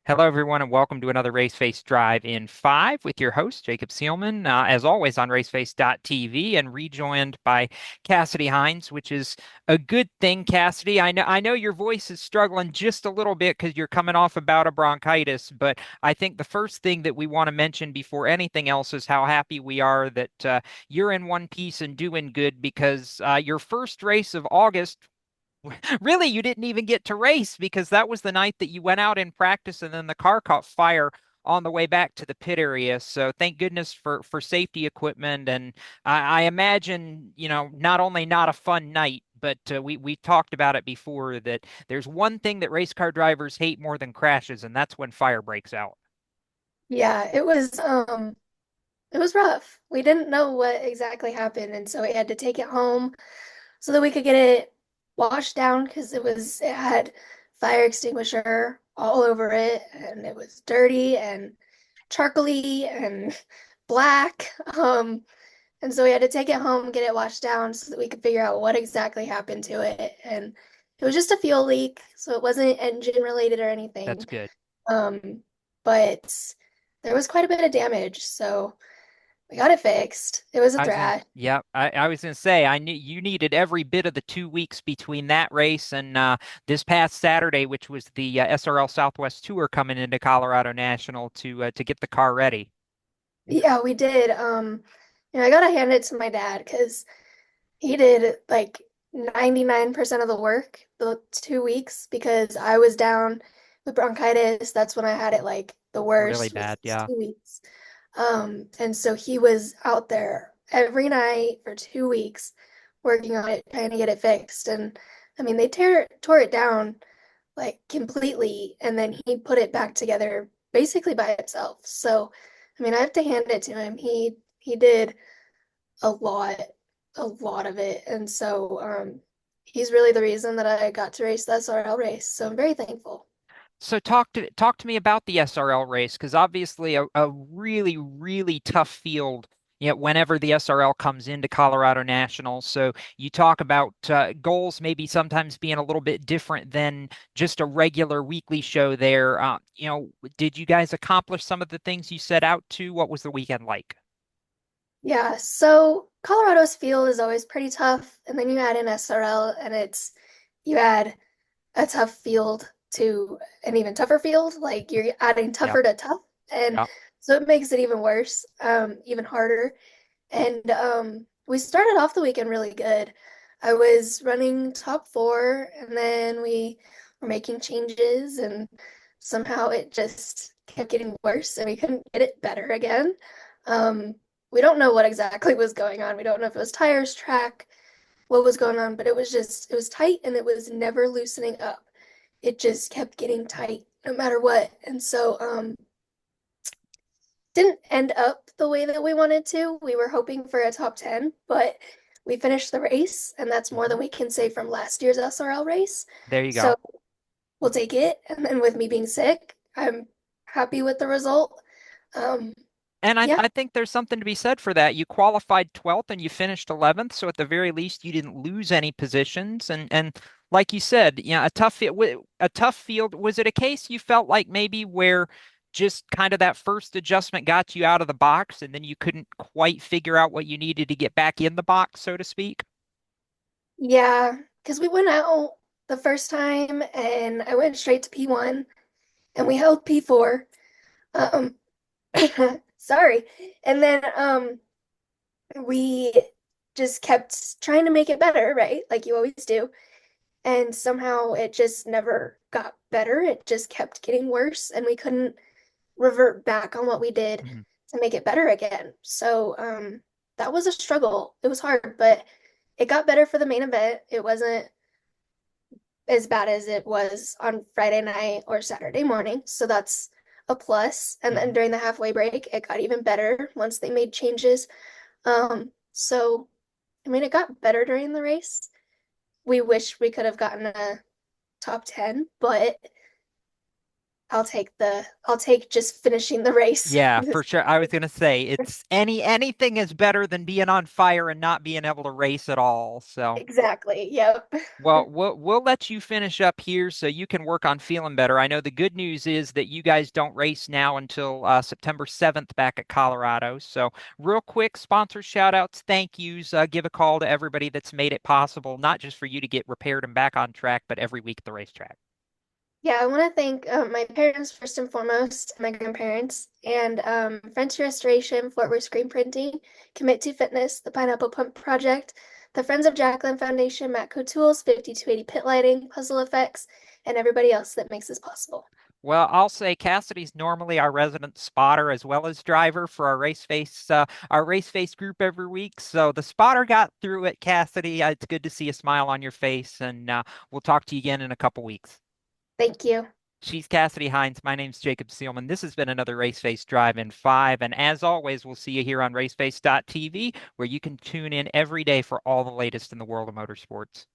Hello, everyone, and welcome to another Race Face Drive in 5 with your host, Jacob Seelman, as always on raceface.tv and rejoined by Cassidy Hinds, which is a good thing, Cassidy. I know your voice is struggling just a little bit because you're coming off a bout of bronchitis, but I think the first thing that we want to mention before anything else is how happy we are that you're in one piece and doing good because your first race of August really, you didn't even get to race because that was the night that you went out in practice and then the car caught fire on the way back to the pit area. So thank goodness for safety equipment. And I imagine, not only not a fun night, but we talked about it before that there's one thing that race car drivers hate more than crashes, and that's when fire breaks out. Yeah, it was rough. We didn't know what exactly happened, and so we had to take it home so that we could get it washed down because it had fire extinguisher all over it and it was dirty and charcoaly and black. And so we had to take it home, get it washed down so that we could figure out what exactly happened to it. And it was just a fuel leak, so it wasn't engine related or That's anything. good. Um, but there was quite a bit of damage, so we got it fixed. It was a thrash. Yeah, I was gonna say I knew you needed every bit of the 2 weeks between that race and this past Saturday, which was the SRL Southwest Tour coming into Colorado National to get the car ready. Yeah, we did. I gotta hand it to my dad because he did like 99% of the work the 2 weeks because I was down with bronchitis. That's when I had it like the Really worst was bad, yeah. 2 weeks. And so he was out there every night for 2 weeks working on it, trying to get it fixed. And I mean, they tore it down like completely, and then he put it back together basically by himself. So, I mean, I have to hand it to him. He did a lot, a lot of it, and so he's really the reason that I got to race the SRL race. So I'm very thankful. So talk to me about the SRL race because obviously a really really tough field. Whenever the SRL comes into Colorado National, so you talk about goals maybe sometimes being a little bit different than just a regular weekly show there. Did you guys accomplish some of the things you set out to? What was the weekend like? Yeah, so Colorado's field is always pretty tough, and then you add in SRL, and you add a tough field to an even tougher field. Like you're adding Yep, tougher to tough, and yep. so it makes it even worse, even harder. And we started off the weekend really good. I was running top four, and then we were making changes, and somehow it just kept getting worse, and we couldn't get it better again. Um, we don't know what exactly was going on. We don't know if it was tires, track, what was going on, but it was tight, and it was never loosening up. It just kept getting tight no matter what. And so, didn't end up the way that we wanted to. We were hoping for a top 10, but we finished the race, and that's more Mhm. than we can say from last year's SRL race. There you So go. we'll take it. And then with me being sick, I'm happy with the result. Um, And I, yeah, I think there's something to be said for that. You qualified 12th and you finished 11th, so at the very least you didn't lose any positions. And like you said, a tough field. Was it a case you felt like maybe where just kind of that first adjustment got you out of the box and then you couldn't quite figure out what you needed to get back in the box, so to speak? yeah, because we went out the first time and I went straight to P1 and we held P4. Um, sorry. And then we just kept trying to make it better, right? Like you always do. And somehow it just never got better. It just kept getting worse, and we couldn't revert back on what we did Mhm. to make it better again. So that was a struggle. It was hard, but it got better for the main event. It wasn't as bad as it was on Friday night or Saturday morning. So that's a plus. And then Mhm. during the halfway break, it got even better once they made changes. So I mean, it got better during the race. We wish we could have gotten a top 10, but I'll take just finishing the race. Yeah, for sure. I was gonna say it's anything is better than being on fire and not being able to race at all. So, Exactly. Yep. well, we'll let you finish up here so you can work on feeling better. I know the good news is that you guys don't race now until September 7th back at Colorado. So, real quick, sponsor shout outs, thank yous. Give a call to everybody that's made it possible, not just for you to get repaired and back on track, but every week at the racetrack. Yeah, I want to thank my parents first and foremost, my grandparents, and French Restoration, Fort Worth Screen Printing, Commit to Fitness, the Pineapple Pump Project, the Friends of Jacqueline Foundation, Matco Tools, 5280 Pit Lighting, Puzzle Effects, and everybody else that makes this possible. Well, I'll say Cassidy's normally our resident spotter as well as driver for our race face group every week. So the spotter got through it, Cassidy. It's good to see a smile on your face, and we'll talk to you again in a couple weeks. Thank you. She's Cassidy Hinds. My name's Jacob Seelman. This has been another Race Face Drive in 5. And as always, we'll see you here on raceface.tv, where you can tune in every day for all the latest in the world of motorsports.